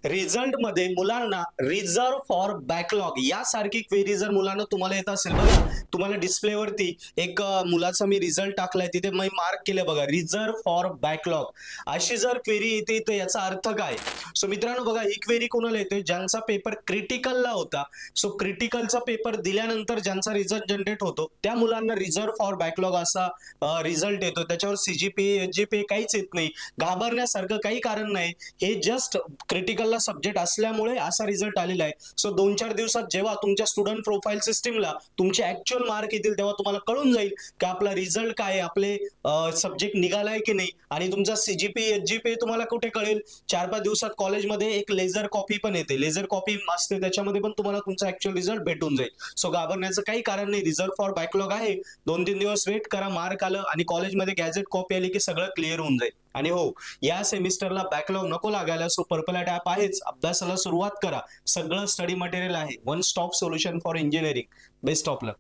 Result मध्ये मुलांना reserve for backlog यासारखी क्वेरी जर मुलांना तुम्हाला येत असेल बघा, तुम्हाला डिस्प्लेवरती एक मुलाचा मी रिझल्ट टाकलाय, तिथे मी मार्क केलं बघा, रिझर्व फॉर बॅकलॉग अशी जर क्वेरी येते तर याचा अर्थ काय? सो मित्रांनो बघा, ही क्वेरी कोणाला येते? ज्यांचा पेपर क्रिटिकलला होता. सो क्रिटिकलचा पेपर दिल्यानंतर ज्यांचा रिझल्ट जनरेट होतो त्या मुलांना रिझर्व फॉर बॅकलॉग असा रिझल्ट येतो. त्याच्यावर सीजीपीए एचजीपीए काहीच येत नाही, घाबरण्यासारखं काही कारण नाही. हे जस्ट क्रिटिकलला सब्जेक्ट असल्यामुळे असा रिझल्ट आलेला आहे. सो 2-4 दिवसात जेव्हा तुमच्या स्टुडंट प्रोफाईल सिस्टीमला तुमचे ऍक्च्युअल मार्क येतील तेव्हा तुम्हाला कळून जाईल की आपला रिझल्ट काय आहे, आपले सब्जेक्ट निघालाय की नाही. आणि तुमचा सीजीपीए एचजीपीए तुम्हाला कुठे कळेल? 4-5 दिवसात कॉलेजमध्ये एक लेझर कॉपी पण येते, लेझर कॉपी असते, त्याच्यामध्ये पण तुम्हाला तुमचा ऍक्च्युअल रिझल्ट भेटून जाईल. सो घाबरण्याचं काही कारण नाही. रिझर्व फॉर बॅकलॉग आहे, 2-3 दिवस वेट करा, मार्क आलं आणि कॉलेजमध्ये गॅझेट कॉपी आली की सगळं क्लिअर होऊन जाईल. आणि हो, या सेमिस्टरला बॅकलॉग नको लागायला, सो पर्पल ॲट ॲप आहेच, अभ्यासाला सुरुवात करा. सगळं स्टडी मटेरियल आहे, one stop solution for engineering. Best of luck.